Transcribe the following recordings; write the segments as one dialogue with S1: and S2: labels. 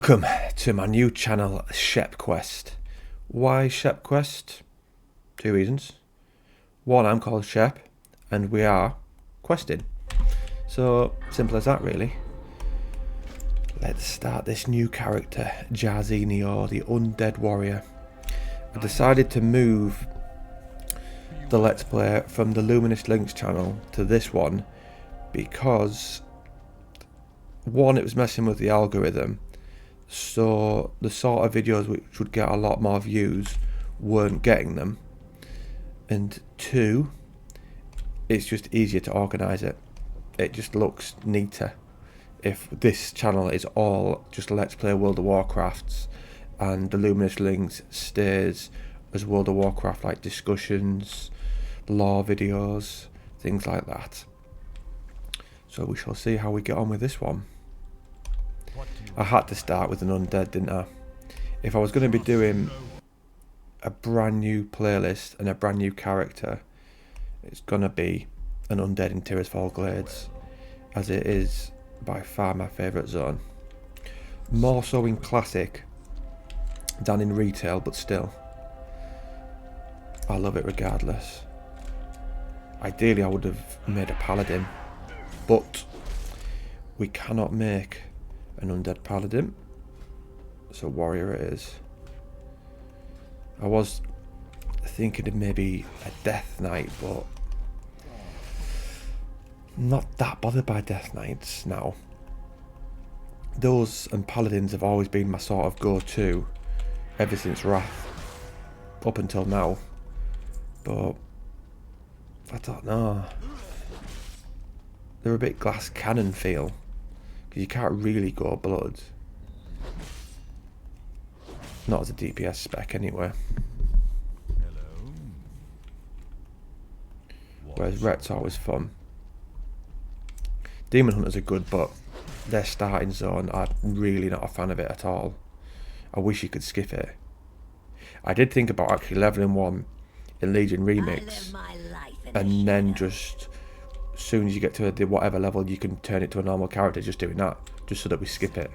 S1: Welcome to my new channel, ShepQuest. Why ShepQuest? Two reasons. One, I'm called Shep, and we are questing. So, simple as that, really. Let's start this new character, Jazinio, the Undead Warrior. I decided to move the Let's Play from the Luminous Links channel to this one because, one, it was messing with the algorithm. So the sort of videos which would get a lot more views weren't getting them, and two, it's just easier to organise it. It just looks neater if this channel is all just Let's Play World of Warcrafts and the Luminous Links stays as World of Warcraft, like discussions, lore videos, things like that. So we shall see how we get on with this one. I had to start with an undead, didn't I? If I was going to be doing a brand new playlist and a brand new character, it's going to be an undead in Tirisfal Glades, as it is by far my favourite zone. More so in classic than in retail, but still, I love it regardless. Ideally I would have made a paladin, but we cannot make an undead paladin, so warrior it is. I was thinking of maybe a death knight, but I'm not that bothered by death knights now. Those and paladins have always been my sort of go-to ever since Wrath up until now, but I don't know, they're a bit glass cannon feel, because you can't really go blood. Not as a DPS spec anyway. Whereas Ret's always fun. Demon Hunters are good, but their starting zone, I'm really not a fan of it at all. I wish you could skip it. I did think about actually leveling one in Legion Remix, and then just as soon as you get to the whatever level you can turn it to a normal character, just doing that, just so that we skip it.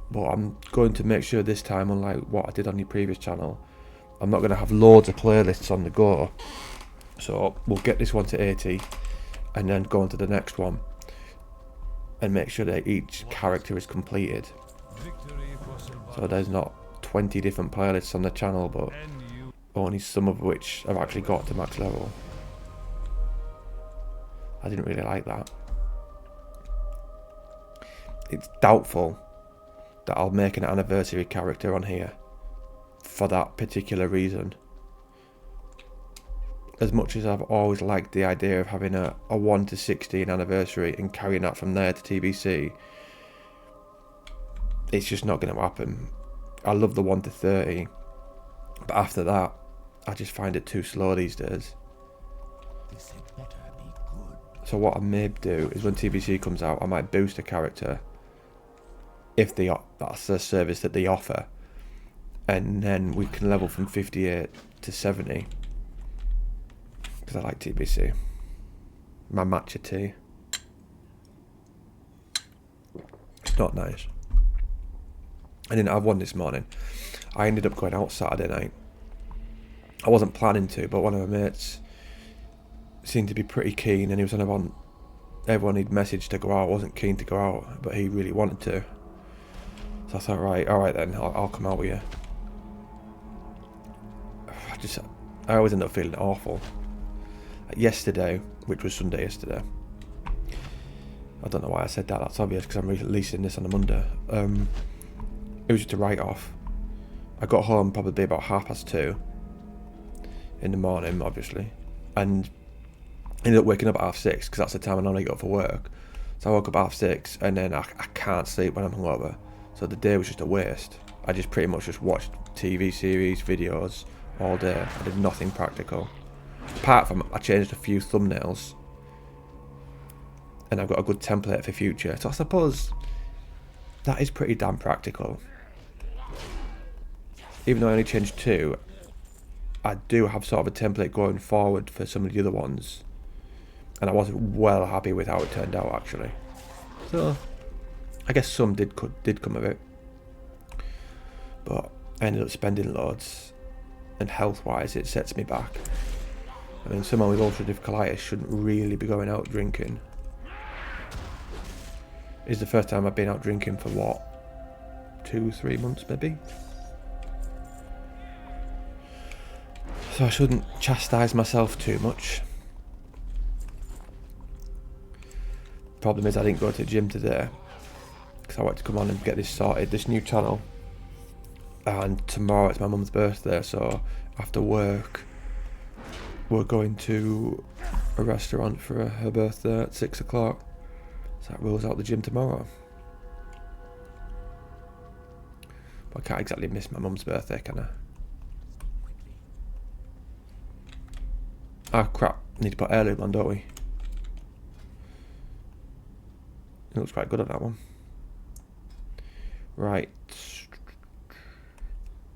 S1: But I'm going to make sure this time, unlike what I did on your previous channel, I'm not going to have loads of playlists on the go. So we'll get this one to 80 and then go on to the next one and make sure that each character is completed. So there's not 20 different playlists on the channel, but only some of which have actually got to max level. I didn't really like that. It's doubtful that I'll make an anniversary character on here for that particular reason. As much as I've always liked the idea of having a 1 to 16 anniversary and carrying that from there to TBC, it's just not going to happen. I love the 1 to 30, but after that, I just find it too slow these days. So what I may do is when TBC comes out, I might boost a character if that's the service that they offer, and then we can level from 58 to 70 because I like TBC. My matcha tea. It's not nice. I didn't have one this morning. I ended up going out Saturday night. I wasn't planning to, but one of my mates seemed to be pretty keen, and he was on about everyone he'd messaged to go out. I wasn't keen to go out, but he really wanted to. So I thought, right, alright then, I'll come out with you. I always end up feeling awful. Like yesterday, which was Sunday yesterday, I don't know why I said that, that's obvious because I'm releasing this on a Monday. It was just a write-off. I got home probably about 2:30 in the morning, obviously, and ended up waking up at 6:30 because that's the time I normally get up for work. So I woke up at 6:30 and then I can't sleep when I'm hungover. So the day was just a waste. I just pretty much just watched TV series, videos all day. I did nothing practical. Apart from I changed a few thumbnails and I've got a good template for future. So I suppose that is pretty damn practical. Even though I only changed 2, I do have sort of a template going forward for some of the other ones. And I was well happy with how it turned out actually. So I guess some did come of it, but I ended up spending loads, and health-wise, it sets me back. I mean, someone with ulcerative colitis shouldn't really be going out drinking. It's the first time I've been out drinking for what, 2-3 months maybe. So I shouldn't chastise myself too much. Problem is I didn't go to the gym today because I wanted to come on and get this sorted, this new channel. And tomorrow it's my mum's birthday, so after work we're going to a restaurant for her birthday at 6 o'clock. So that rules out the gym tomorrow. But I can't exactly miss my mum's birthday, can I? Ah, crap. Need to put heirloom on, don't we? It looks quite good on that one. Right.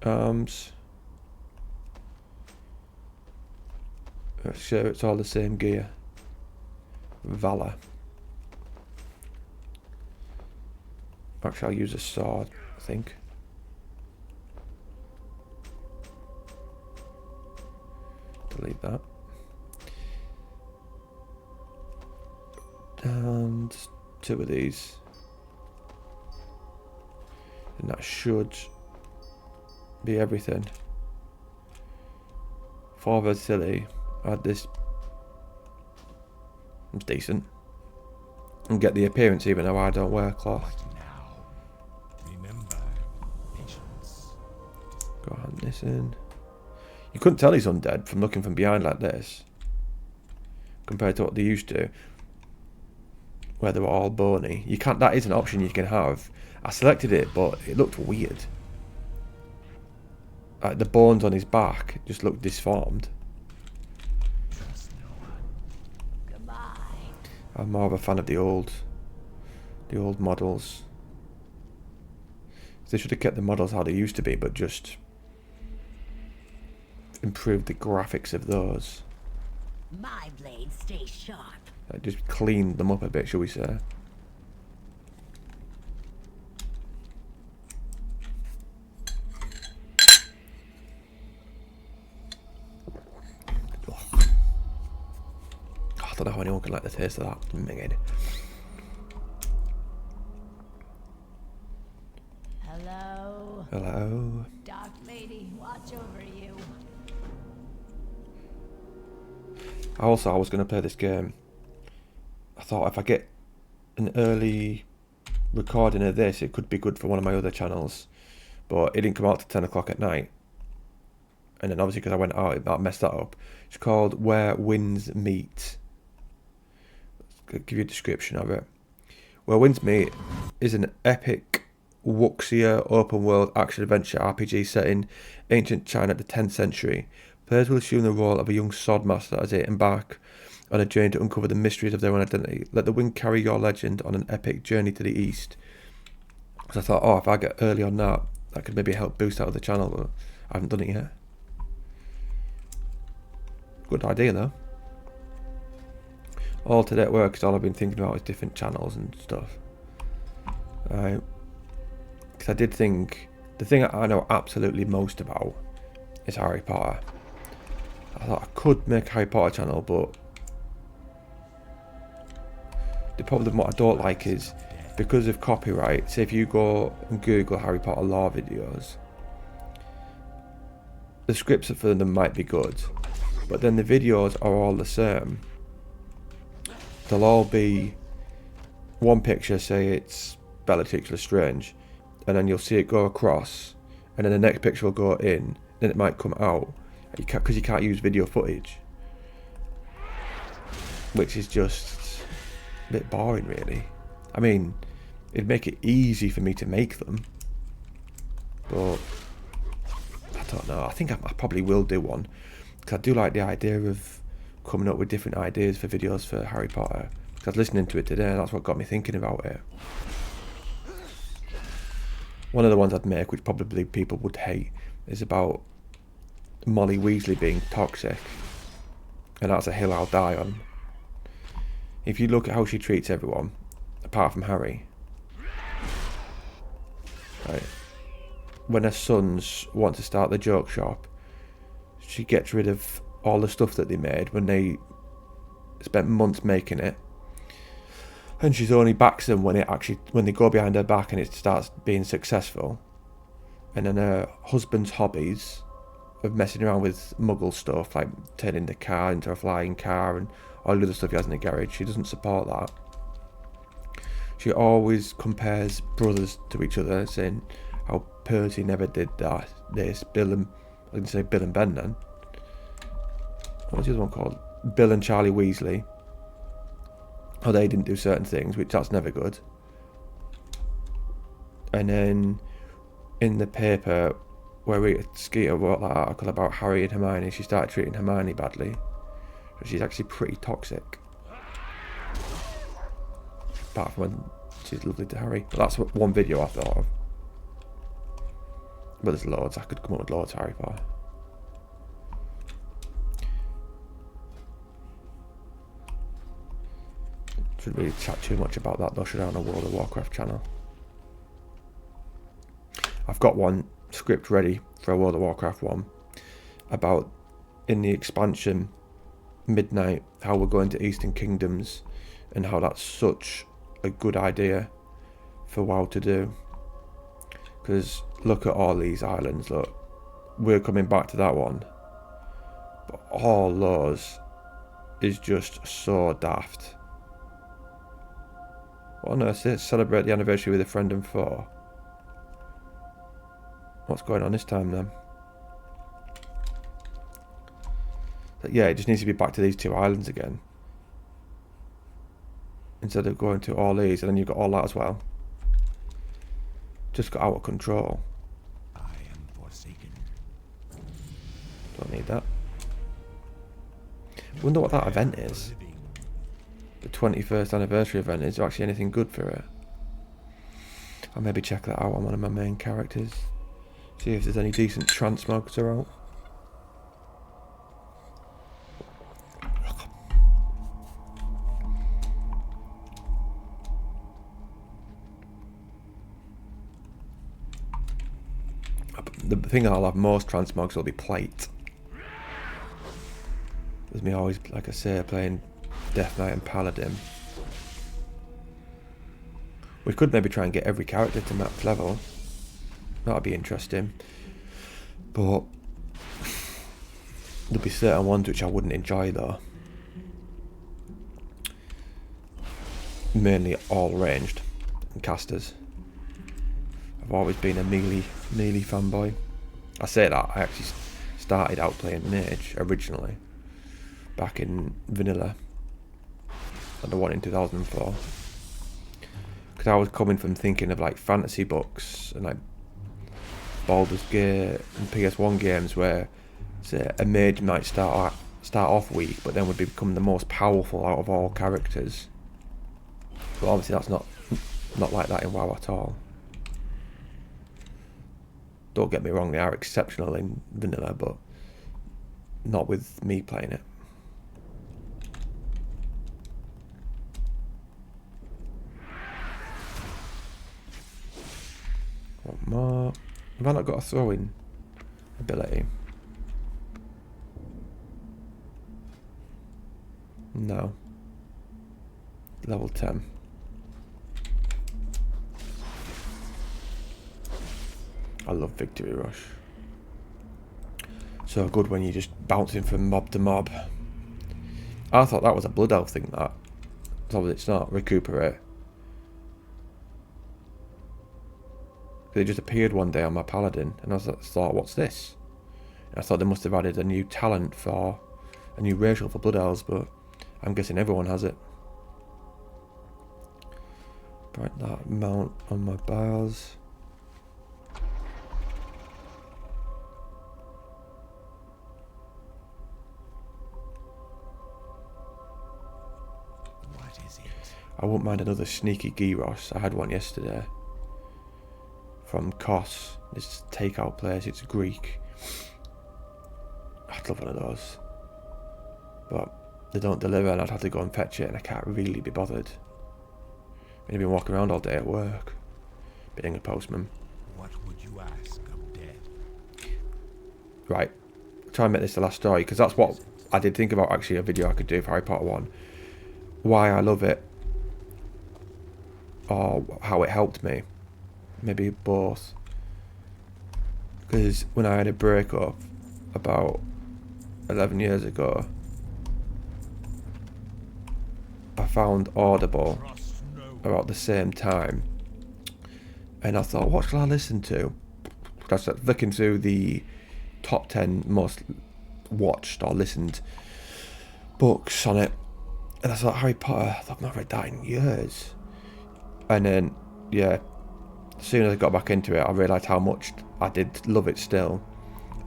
S1: Arms. Sure, it's all the same gear. Valor. Actually, I'll use a sword, I think. Delete that. And 2 of these. And that should be everything. 4 versatility. Add this. It's decent. And get the appearance even though I don't wear cloth. Go hand this in. You couldn't tell he's undead from looking from behind like this. Compared to what they used to. Where they were all bony. You can't. That is an option you can have. I selected it, but it looked weird. Like the bones on his back just looked disformed. I'm more of a fan of the old models. They should have kept the models how they used to be, but just improved the graphics of those.
S2: My blade stays sharp.
S1: Just cleaned them up a bit, shall we say. I don't know how anyone can like the taste of that. Minged.
S2: Hello.
S1: Hello.
S2: Dark lady, watch over you.
S1: I was going to play this game. I thought if I get an early recording of this, it could be good for one of my other channels. But it didn't come out till 10 o'clock at night. And then obviously because I went out, that messed that up. It's called Where Winds Meet. I'll give you a description of it. Where Winds Meet is an epic wuxia open world action adventure RPG set in ancient China at the 10th century. Players will assume the role of a young swordmaster as they embark on a journey to uncover the mysteries of their own identity. Let the wind carry your legend on an epic journey to the east. So I thought, oh, if I get early on that, that could maybe help boost out of the channel, but I haven't done it yet. Good idea though. All today at work is all I've been thinking about is different channels and stuff. Right. Because I did think, the thing I know absolutely most about is Harry Potter. I thought I could make a Harry Potter channel, but the problem what I don't like is because of copyright. Say if you go and Google Harry Potter lore videos, the scripts for them might be good, but then the videos are all the same. They'll all be one picture, say it's Bellatrix Lestrange, and then you'll see it go across, and then the next picture will go in, then it might come out, because you can't use video footage, which is just a bit boring really. I mean, it'd make it easy for me to make them, but I don't know. I think I probably will do one, because I do like the idea of coming up with different ideas for videos for Harry Potter. Because I was listening to it today and that's what got me thinking about it. One of the ones I'd make, which probably people would hate, is about Molly Weasley being toxic. And that's a hill I'll die on. If you look at how she treats everyone, apart from Harry, Right. When her sons want to start the joke shop, she gets rid of all the stuff that they made when they spent months making it, and she's only backs them when they go behind her back and it starts being successful. And then her husband's hobbies of messing around with muggle stuff, like turning the car into a flying car and all the other stuff he has in the garage, she doesn't support that. She always compares brothers to each other, saying how Percy never did that. Bill and Ben then. What's the other one called? Bill and Charlie Weasley. How they didn't do certain things, which that's never good. And then in the paper where Skeeter wrote that article about Harry and Hermione, she started treating Hermione badly. So she's actually pretty toxic. Apart from when she's lovely to Harry. But that's one video I thought of. But there's loads. I could come up with loads of Harry Potter. Shouldn't really chat too much about that though, should I, on a World of Warcraft channel. I've got one script ready for a World of Warcraft one about, in the expansion Midnight, how we're going to Eastern Kingdoms and how that's such a good idea for WoW to do. Because look at all these islands, look. We're coming back to that one. But all those is just so daft. What on earth is this? Celebrate the anniversary with a friend and foe. What's going on this time then? But yeah, it just needs to be back to these two islands again. Instead of going to all these, and then you've got all that as well. Just got out of control.
S3: I am forsaken.
S1: Don't need that. Wonder what that event is. The 21st anniversary event. Is there actually anything good for it? I'll maybe check that out on one of my main characters. See if there's any decent transmogs around. The thing I'll have most transmogs will be plate. With me always, like I say, playing Death Knight and Paladin. We could maybe try and get every character to max level. That'd be interesting. But there'll be certain ones which I wouldn't enjoy though. Mainly all ranged and casters. I've always been a melee fanboy. I say that, I actually started out playing mage originally. Back in vanilla. And the one in 2004. Because I was coming from thinking of like fantasy books and like Baldur's Gate and PS1 games where, say, a mage might start off weak but then would become the most powerful out of all characters. But obviously that's not like that in WoW at all. Don't get me wrong, they are exceptional in vanilla, but not with me playing it. What more? Have I not got a throwing ability? No. Level 10. I love Victory Rush. So good when you're just bouncing from mob to mob. I thought that was a Blood Elf thing, that. So it's not. Recuperate. It just appeared one day on my Paladin, and I thought, what's this? And I thought they must have added a new talent for, a new racial for Blood Elves, but I'm guessing everyone has it. Right, that mount on my bars.
S3: What is it?
S1: I wouldn't mind another sneaky gyros. I had one yesterday. From Kos, this takeout place, it's Greek. I'd love one of those. But they don't deliver and I'd have to go and fetch it and I can't really be bothered. I've been walking around all day at work. Being a postman.
S3: What would you ask of death?
S1: Right. Try and make this the last story, because that's what I did think about, actually, a video I could do for Harry Potter 1. Why I love it, or how it helped me. Maybe both. Because when I had a breakup about 11 years ago, I found Audible about the same time, and I thought, what shall I listen to? I started looking through the top 10 most watched or listened books on it, and I thought, Harry Potter, I've not read that in years. And then, yeah, as soon as I got back into it, I realised how much I did love it still,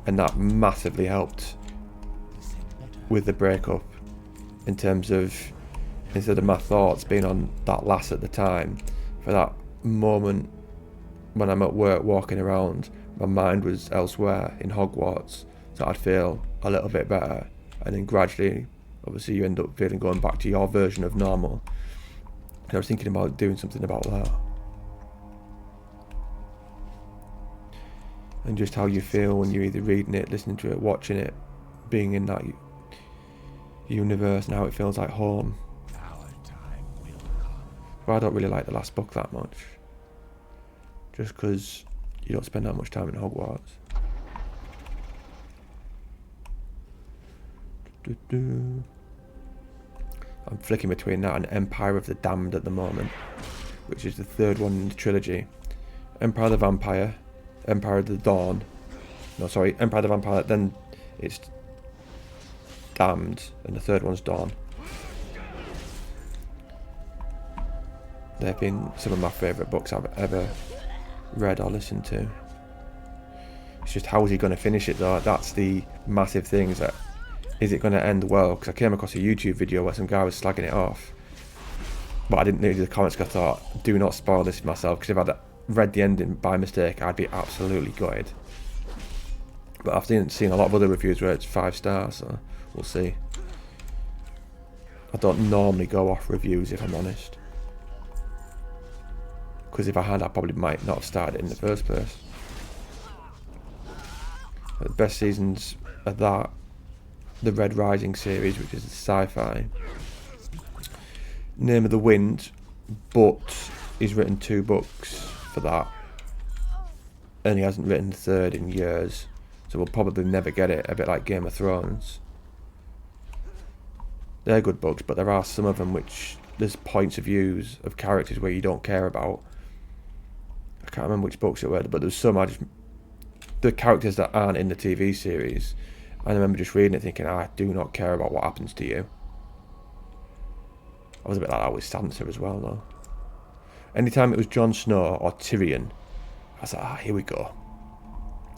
S1: and that massively helped with the breakup, in terms of, instead of my thoughts being on that lass at the time, for that moment when I'm at work walking around, my mind was elsewhere in Hogwarts, so I'd feel a little bit better, and then gradually, obviously, you end up feeling going back to your version of normal. And I was thinking about doing something about that, and just how you feel when you're either reading it, listening to it, watching it, being in that universe, and how it feels like home.
S3: Our time will come.
S1: Well, I don't really like the last book that much, just because you don't spend that much time in Hogwarts. I'm flicking between that and Empire of the Damned at the moment, which is the third one in the trilogy. Empire of the Vampire, Empire of the Dawn. No, sorry, Empire of the Vampire, then it's Damned, and the third one's Dawn. They've been some of my favourite books I've ever read or listened to. It's just, how is he going to finish it though? That's the massive thing, is that, is it going to end well? Because I came across a YouTube video where some guy was slagging it off, but I didn't read the comments because I thought, do not spoil this for myself, because if I'd read the ending by mistake, I'd be absolutely gutted. But I've seen a lot of other reviews where it's 5 stars, so we'll see. I don't normally go off reviews, if I'm honest, because if I had, I probably might not have started it in the first place. But the best seasons are that, the Red Rising series, which is a sci-fi. Name of the Wind, but he's written 2 books for that, and he hasn't written the third in years, so we'll probably never get it, a bit like Game of Thrones. They're good books, but there are some of them which there's points of views of characters where you don't care about. I can't remember which books it were, but there's some the characters that aren't in the TV series, I remember just reading it thinking, I do not care about what happens to you. I was a bit like that with Sansa as well, though. Anytime it was Jon Snow or Tyrion, I was like, here we go.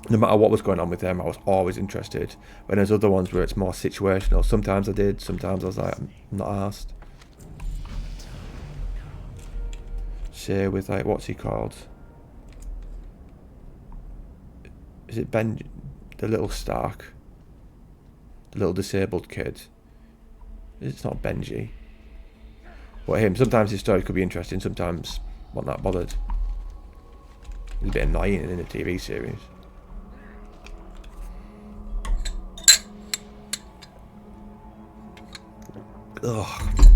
S1: No matter what was going on with them, I was always interested. When there's other ones where it's more situational, sometimes I did, sometimes I was like, I'm not asked. Say with, like, what's he called? Is it Ben, the little Stark? The little disabled kid. It's not Benji. But him, sometimes his story could be interesting, sometimes I'm not that bothered. He's a bit annoying in a TV series. Ugh.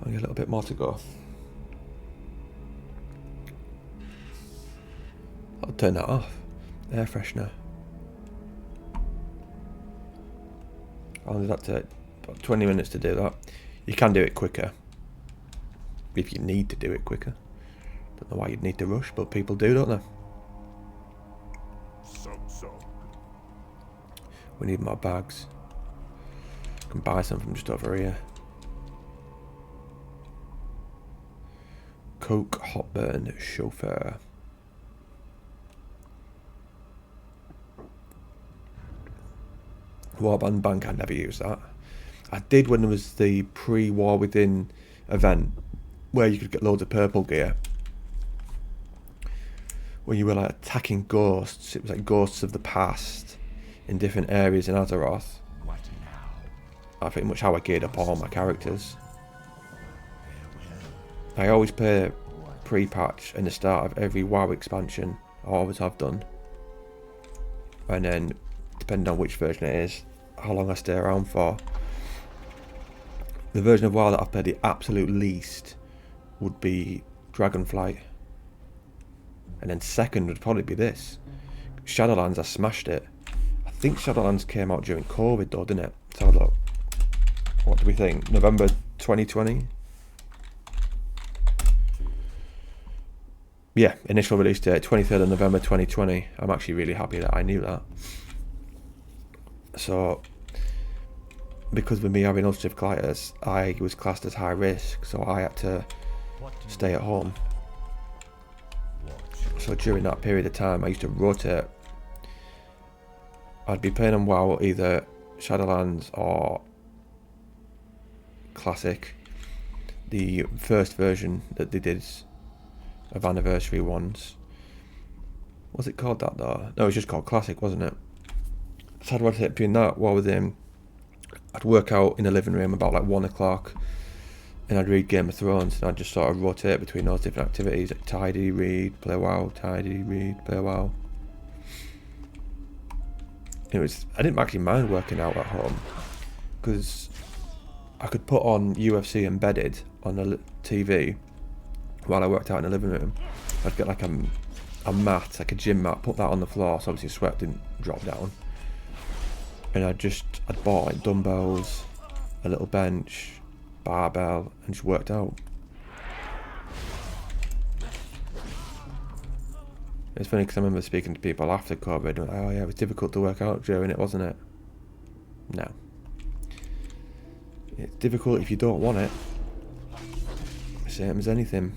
S1: Only a little bit more to go. I'll turn that off. Air freshener. How long does that take? About 20 minutes to do that. You can do it quicker, if you need to do it quicker. Don't know why you'd need to rush, but people do, don't they?
S3: So.
S1: We need more bags. Can buy some from just over here. Coke Hotburn Chauffeur. Warband Bank, I never used that. I did when there was the pre-War Within event where you could get loads of purple gear. When you were like attacking ghosts, it was like ghosts of the past in different areas in Azeroth.
S3: What now?
S1: That's pretty much how I geared up all my characters.
S3: Farewell.
S1: I always play pre-patch in the start of every WoW expansion. I always have done. And then, depending on which version it is, how long I stay around for. The version of WoW that I've played the absolute least would be Dragonflight. And then second would probably be this. Shadowlands, I smashed it. I think Shadowlands came out during COVID though, didn't it? Let's have a look. What do we think? November 2020? Yeah, initial release date, 23rd of November 2020. I'm actually really happy that I knew that. So, because with me having ulcerative colitis, I was classed as high risk, so I had to stay at home. So during that period of time, I used to rotate. I'd be playing on WoW, either Shadowlands or Classic. The first version that they did of anniversary ones. Was it called that though? No, it was just called Classic, wasn't it? So I'd rotate between that while with him. I'd work out in the living room about like 1 o'clock, and I'd read Game of Thrones, and I'd just sort of rotate between those different activities. Like tidy, read, play WoW, tidy, read, play WoW. I didn't actually mind working out at home, because I could put on UFC Embedded on the TV while I worked out in the living room. I'd get like a mat, like a gym mat, put that on the floor so obviously sweat didn't drop down. And I'd bought like dumbbells, a little bench, barbell, and just worked out. It's funny because I remember speaking to people after COVID, and like, oh yeah, it was difficult to work out during it, wasn't it? No. It's difficult if you don't want it. Same as anything.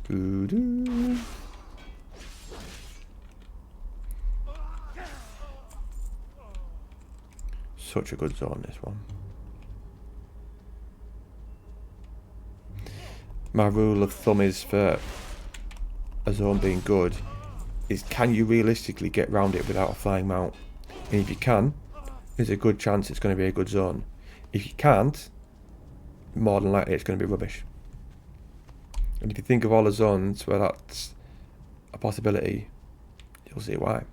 S1: Doo-doo. Such a good zone, this one. My rule of thumb is for a zone being good is, can you realistically get round it without a flying mount? And if you can, there's a good chance it's going to be a good zone. If you can't, more than likely it's going to be rubbish. And if you think of all the zones where that's a possibility, you'll see why.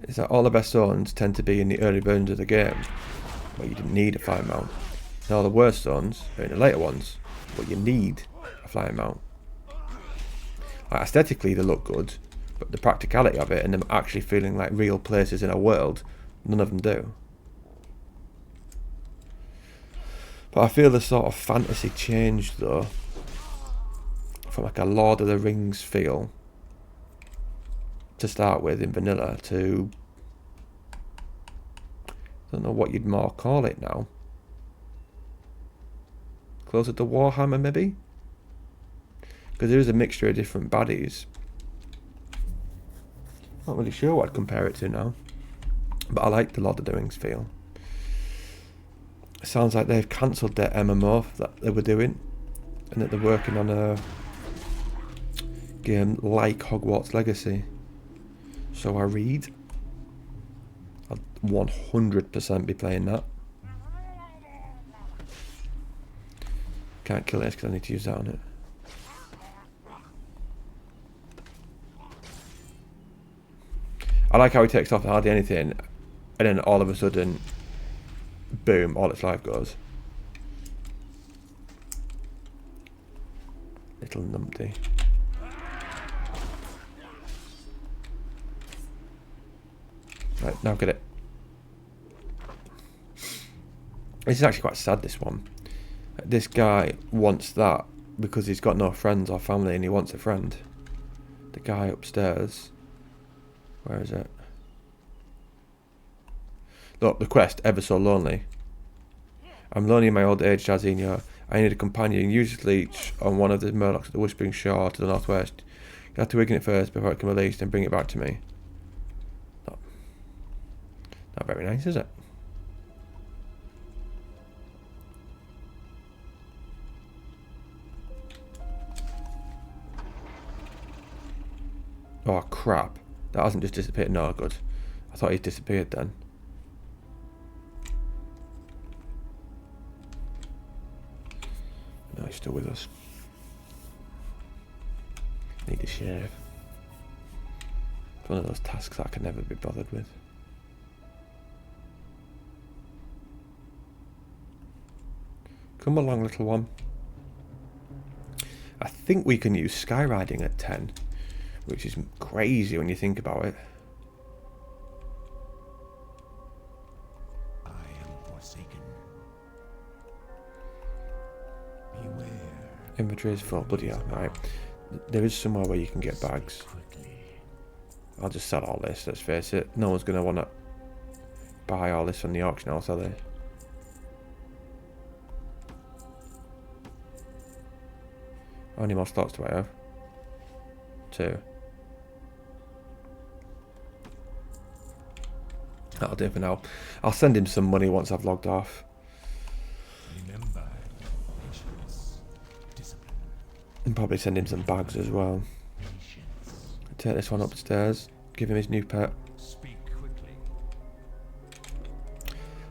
S1: It's that all the best zones tend to be in the early versions of the game, where you didn't need a flying mount. And all the worst zones are in the later ones, but you need a flying mount. Like, aesthetically they look good, but the practicality of it and them actually feeling like real places in a world, none of them do. But I feel the sort of fantasy changed though, from like a Lord of the Rings feel to start with in vanilla to, I don't know what you'd more call it now. Closer to Warhammer maybe? Because there is a mixture of different baddies. Not really sure what I'd compare it to now. But I like the Lord of the Rings feel. It sounds like they've cancelled their MMO that they were doing, and that they're working on a game like Hogwarts Legacy. So I read. I'll 100% be playing that. Can't kill this because I need to use that on it. I like how he takes off hardly anything, and then all of a sudden, boom, all its life goes. Little numpty. Right, now get it. This is actually quite sad, this one. This guy wants that because he's got no friends or family and he wants a friend. The guy upstairs. Where is it? Look, the quest, Ever So Lonely. I'm lonely in my old age, Jazinho. I need a companion. Use its leech on one of the murlocs at the Whispering Shore to the northwest. You have to weaken it first before it can release, then bring it back to me. Not very nice, is it? Oh crap. That hasn't just disappeared. No, good. I thought he disappeared then. No, he's still with us. Need to shave. It's one of those tasks I can never be bothered with. Come along, little one. I think we can use skywriting at 10, which is crazy when you think about it.
S3: I am forsaken. Beware.
S1: Inventory is full. Bloody hell, right. There is somewhere where you can get bags.
S3: Quickly.
S1: I'll just sell all this, let's face it. No one's going to want to buy all this from the auction house, are they? How many more slots do I have? 2. That'll do for now. I'll send him some money once I've logged off.
S3: Remember, patience, discipline,
S1: And probably send him some bags as well.
S3: patience.
S1: Take this one upstairs. Give him his new pet.
S3: Speak quickly.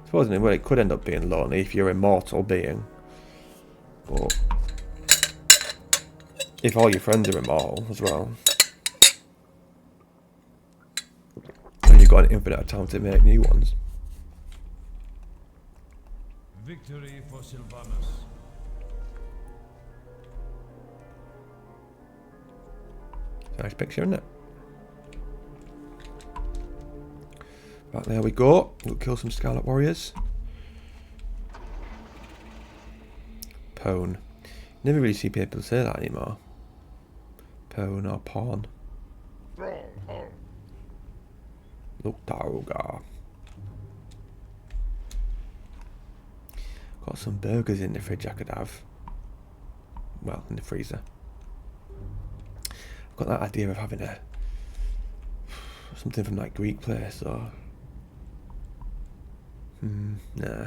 S1: Supposedly, well, it could end up being lonely if you're a mortal being. But if all your friends are immortal as well, and you've got an infinite time to make new ones.
S3: Victory for Sylvanus.
S1: Nice picture, isn't it? Right, there we go. We'll kill some Scarlet Warriors. Pwn. Never really see people say that anymore. Pwn or pawn. Look, Taruga. Got some burgers in the fridge I could have. Well, in the freezer. I've got that idea of having a something from that Greek place or nah.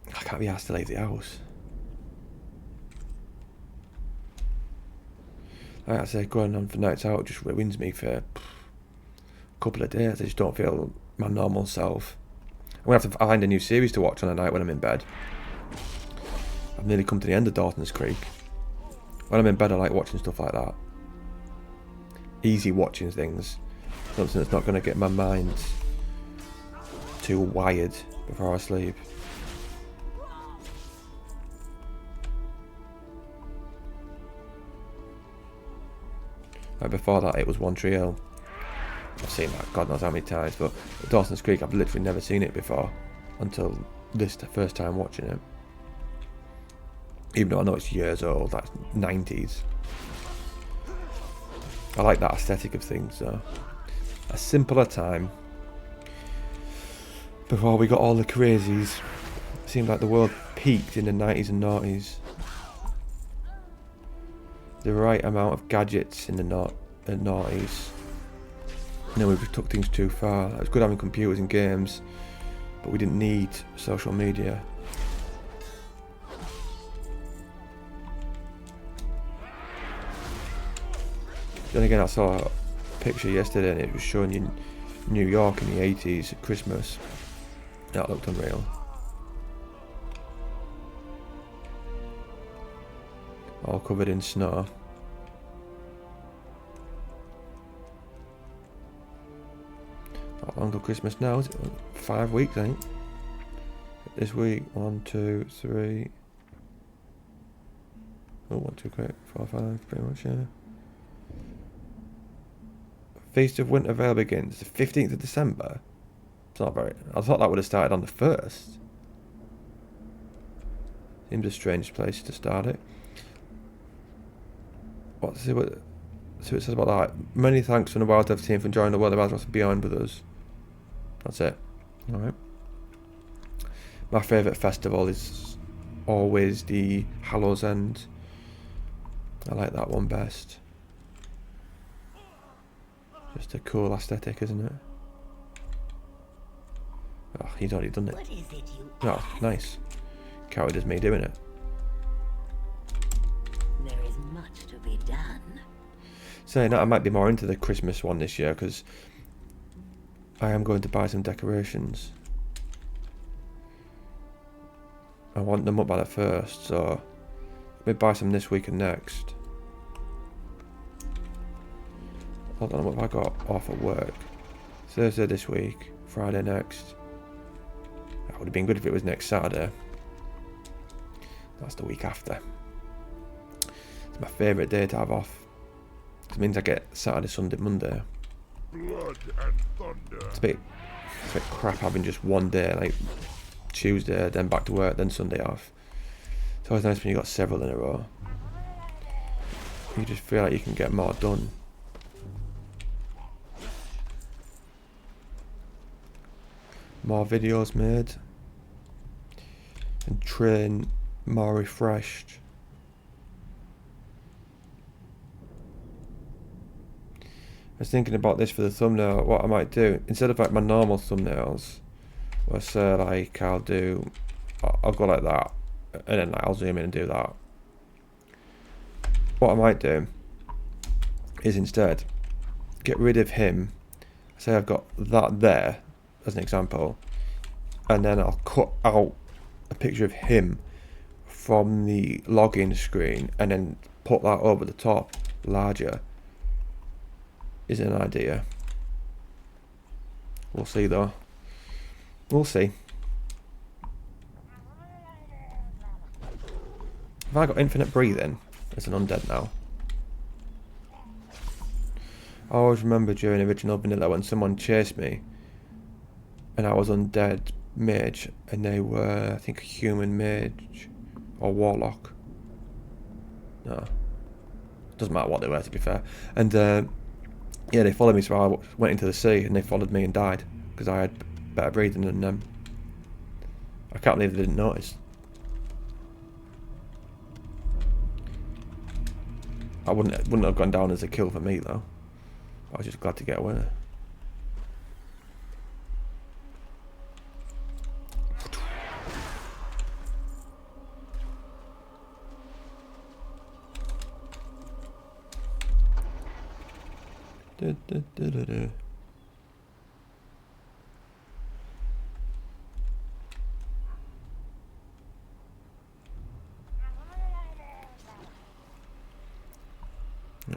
S1: I can't be asked to leave the house. Like I say, going on for nights out just ruins me for a couple of days. I just don't feel my normal self. I'm going to have to find a new series to watch on a night when I'm in bed. I've nearly come to the end of Dawson's Creek. When I'm in bed I like watching stuff like that. Easy watching things. Something that's not going to get my mind too wired before I sleep. Like before that it was One Tree Hill. I've seen that God knows how many times, but Dawson's Creek I've literally never seen it before until this first time watching it. Even though I know it's years old, that's 90s. I like that aesthetic of things though. A simpler time before we got all the crazies. It seemed like the world peaked in the 90s and noughties. The right amount of gadgets in the noughties. And then we just took things too far. It was good having computers and games, but we didn't need social media. Then again, I saw a picture yesterday and it was showing you New York in the 80s at Christmas. That looked unreal. All covered in snow. Not long till Christmas now, is it? 5 weeks, I think. This week, 1, 2, 3. Oh, 1, 2, quick. 4, 5, pretty much, yeah. Feast of Winter Veil begins the 15th of December. It's not very... I thought that would have started on the 1st. Seems a strange place to start it. See what it says about that. Many thanks from the Wild Dev team for enjoying the World of Azeroth Beyond with us. That's it. Alright. My favourite festival is always the Hallows End. I like that one best. Just a cool aesthetic, isn't it? Oh, he's already done it.
S2: What is it you
S1: Oh, nice. Coward is me doing it.
S2: There is much to be done.
S1: Saying that, I might be more into the Christmas one this year because I am going to buy some decorations. I want them up by the 1st, so maybe buy some this week and next. Hold on, what have I got off at work? Thursday this week, Friday next. That would have been good if it was next Saturday. That's the week after. It's my favourite day to have off. It means I get Saturday, Sunday, Monday.
S4: Blood and thunder.
S1: It's a bit crap having just one day, like Tuesday, then back to work, then Sunday off. It's always nice when you got several in a row. You just feel like you can get more done. More videos made. And train more refreshed. I was thinking about this for the thumbnail, what I might do, instead of like my normal thumbnails, where say like I'll go like that, and then like, I'll zoom in and do that. What I might do is instead get rid of him, say I've got that there, as an example, and then I'll cut out a picture of him from the login screen, and then put that over the top, larger. Is an idea. We'll see though. We'll see. Have I got infinite breathing as an undead now? I always remember during original vanilla when someone chased me and I was undead mage and they were, I think, a human mage or warlock. No. Doesn't matter what they were, to be fair. And yeah, they followed me, so I went into the sea, and they followed me and died because I had better breathing than them. I can't believe they didn't notice. I wouldn't have gone down as a kill for me though. I was just glad to get away.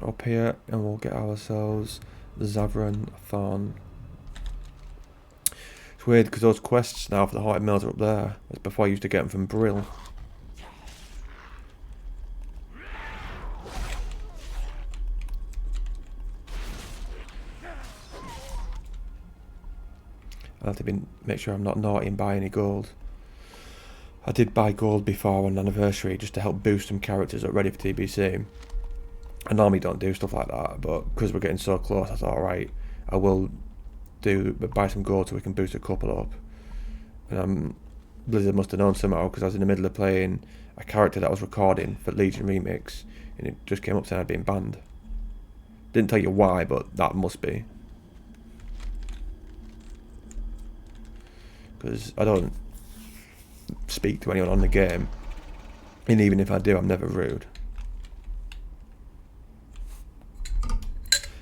S1: Up here, and we'll get ourselves the Zavran Thorn. It's weird because those quests now for the Haunted Mills are up there. That's before I used to get them from Brill. I have to make sure I'm not naughty and buy any gold. I did buy gold before on anniversary just to help boost some characters up ready for TBC. I normally don't do stuff like that, but because we're getting so close, I thought, alright, I will buy some gold so we can boost a couple up. And Blizzard must have known somehow, because I was in the middle of playing a character that I was recording for Legion Remix, and it just came up saying I'd been banned. Didn't tell you why, but that must be. Because I don't speak to anyone on the game, and even if I do, I'm never rude.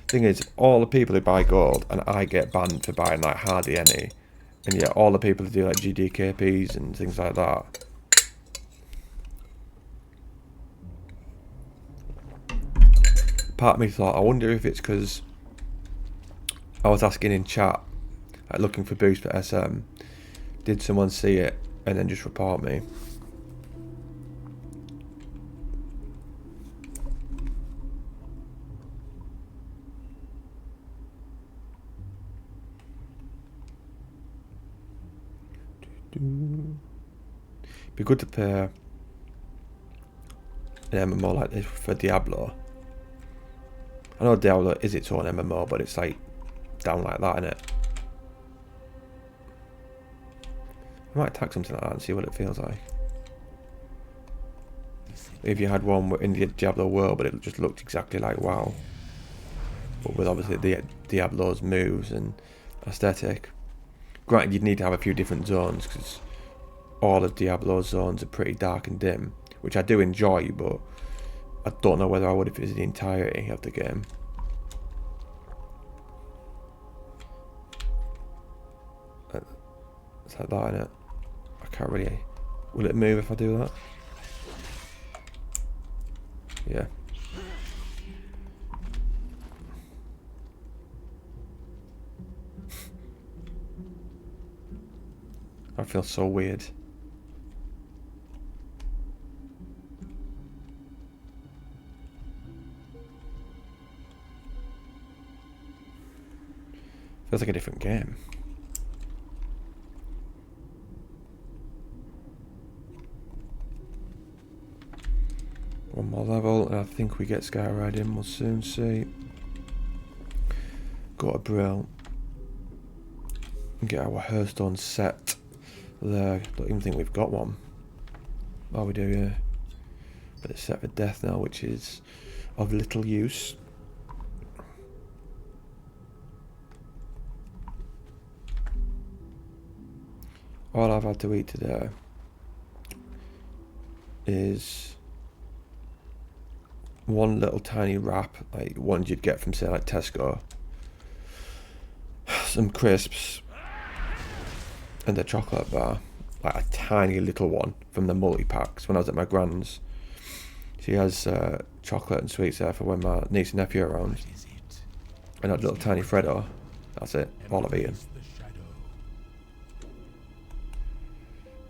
S1: Thing is, all the people who buy gold, and I get banned for buying like hardly any, and yet all the people who do like GDKPs and things like that. Part of me thought, I wonder if it's because I was asking in chat, like looking for boost for SM, did someone see it and then just report me? Be good to play an MMO like this for Diablo. I know Diablo is its own MMO, but it's like down like that, innit? I might attack something like that and see what it feels like. If you had one in the Diablo world, but it just looked exactly like WoW, but with obviously the Diablo's moves and aesthetic. Granted, you'd need to have a few different zones because all of Diablo's zones are pretty dark and dim, which I do enjoy, but I don't know whether I would if it was the entirety of the game. It's like that, innit? I can't really... Will it move if I do that? Yeah. I feel so weird. Feels like a different game. One more level, and I think we get Sky Riding. We'll soon see. Got a Brill. Get our Hearthstone set there. Don't even think we've got one. Oh, we do, yeah. But it's set for death now, which is of little use. All I've had to eat today is one little tiny wrap, like ones you'd get from, say, like Tesco, some crisps, and a chocolate bar, like a tiny little one from the multi-packs when I was at my grand's. She has chocolate and sweets there for when my niece and nephew are around. And that little tiny Freddo. That's it, all I've eaten.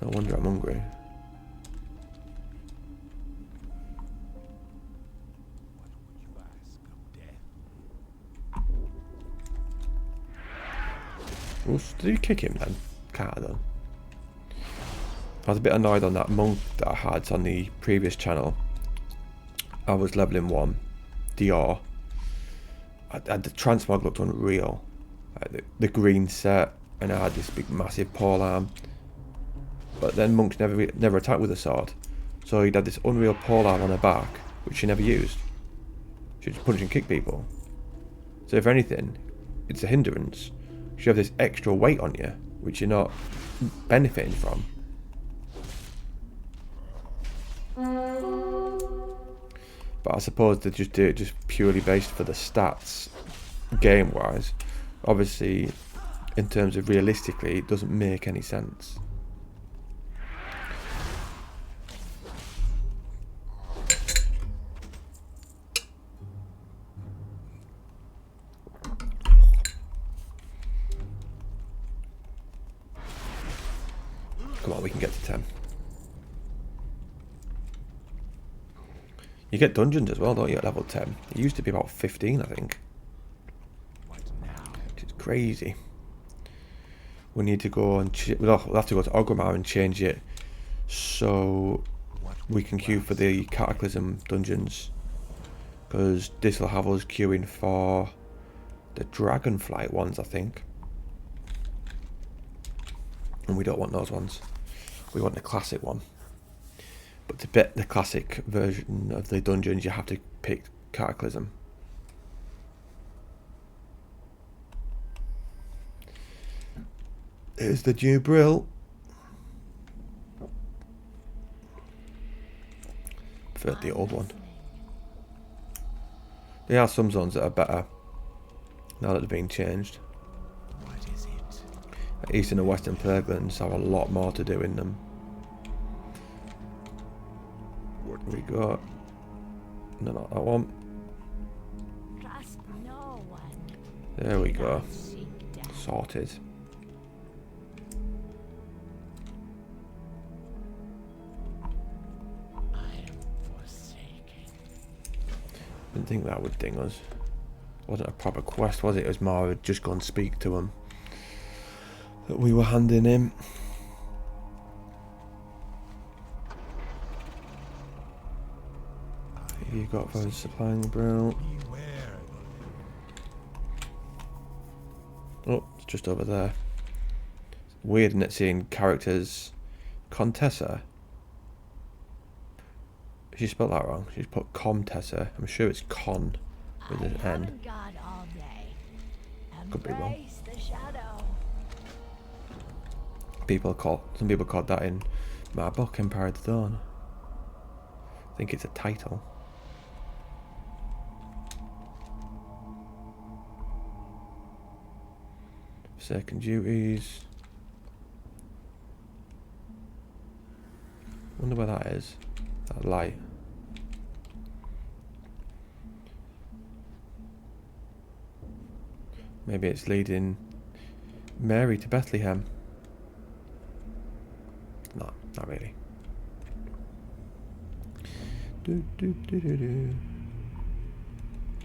S1: No wonder I'm hungry. Oof, did you kick him then? Can't have done. I was a bit annoyed on that monk that I had on the previous channel. I was leveling 1, Dior. The transmog looked unreal. Like the green set, and I had this big massive pole arm. But then monks never attacked with a sword. So he'd had this unreal pole arm on her back, which she never used. She'd just punch and kick people. So if anything, it's a hindrance. You have this extra weight on you, which you're not benefiting from. But I suppose they just do it just purely based for the stats, game-wise. Obviously, in terms of realistically, it doesn't make any sense. Come on, we can get to 10. You get dungeons as well, don't you, at level 10? It used to be about 15, I think. It's crazy. We need to go and... we'll have to go to Orgrimmar and change it so we can queue for the Cataclysm dungeons. Because this will have us queuing for the Dragonflight ones, I think. And we don't want those ones. We want the classic one. But to bet the classic version of the dungeons, you have to pick Cataclysm. Here's the new Brill. Preferred the old one. There are some zones that are better now that they've been changed. Eastern and Western Plaguelands have a lot more to do in them. What we got? No, not that one.
S2: Trust no one.
S1: There we go.
S2: Seek death.
S1: Sorted.
S2: I am forsaken.
S1: Didn't think that would ding us. Wasn't a proper quest, was it? It was more just go and speak to him that we were handing him. You got for supplying the Brill. Oh, it's just over there. Weird, isn't it, seeing characters. Contessa. She spelled that wrong. She's put Comtessa. I'm sure it's Con with an N.
S2: God all day.
S1: Could be wrong.
S2: Embrace the shadow.
S1: Some people called that in my book, Empire of the Dawn. I think it's a title. Second duties. Wonder where that is. That light. Maybe it's leading Mary to Bethlehem. No, not really.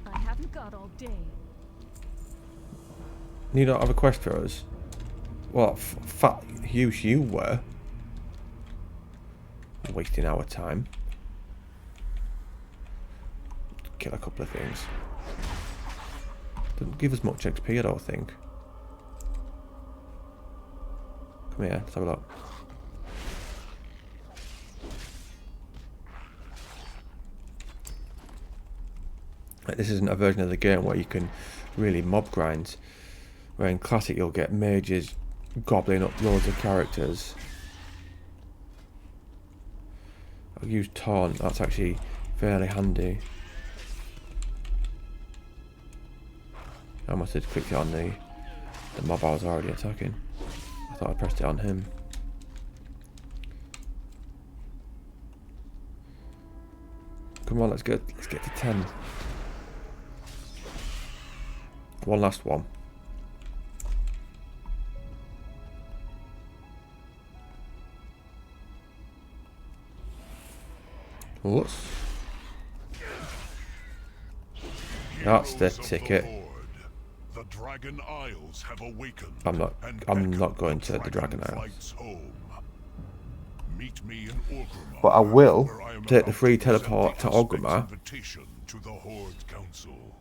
S2: I haven't got all day.
S1: You don't have a quest for us? What fat use you were? Wasting our time. Kill a couple of things. Doesn't give us much XP, I don't think. Come here, let's have a look. Like, this isn't a version of the game where you can really mob grind. Where in Classic you'll get mages gobbling up loads of characters. I'll use Taunt, that's actually fairly handy. I must have clicked it on the mob I was already attacking. I thought I pressed it on him. Come on, let's get to 10. One last one. Whoops. That's the ticket.
S4: The Dragon Isles have awakened.
S1: I'm not going to the Dragon Isles.
S4: Meet me in Orgrimmar,
S1: But I will
S4: where I am
S1: take the
S4: about
S1: free
S4: to present
S1: teleport to
S4: the
S1: Orgrimmar.
S4: invitation to the Horde Council.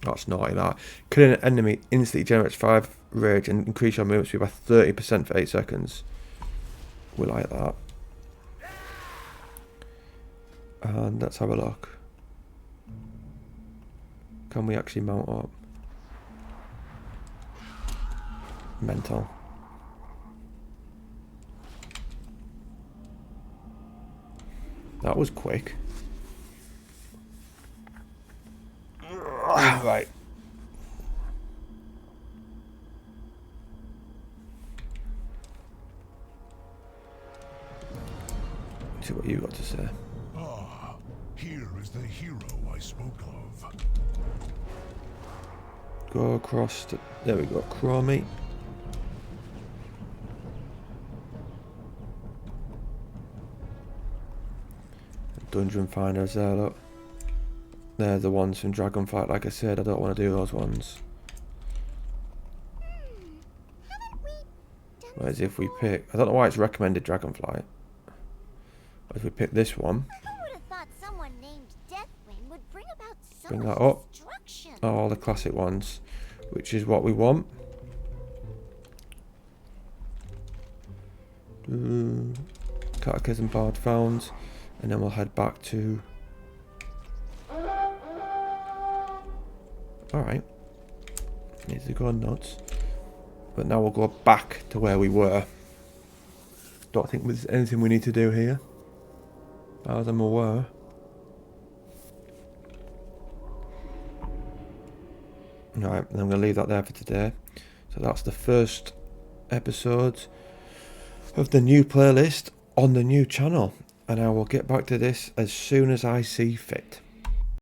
S1: That's naughty, that. Killing an enemy instantly generates 5 rage and increase your movement speed by 30% for 8 seconds. We like that. And let's have a look. Can we actually mount up? Mental. That was quick. Right. See what you got to say.
S4: Ah, here is the hero I spoke of.
S1: Go across to... There we go. Chromie. Dungeon finders there, look. They're the ones from Dragonflight. Like I said, I don't want to do those ones. Whereas if we pick... I don't know why it's recommended Dragonflight. If we pick this one...
S5: Who would have thought someone named Deathwing would bring about so
S1: Bring
S5: much
S1: that up.
S5: destruction?
S1: All the classic ones. Which is what we want. Catechism Bard found. And then we'll head back to... Alright. Need to go nuts. But now we'll go back to where we were. Don't think there's anything we need to do here. As I'm aware. Alright, and I'm going to leave that there for today. So that's the first episode of the new playlist on the new channel. And I will get back to this as soon as I see fit.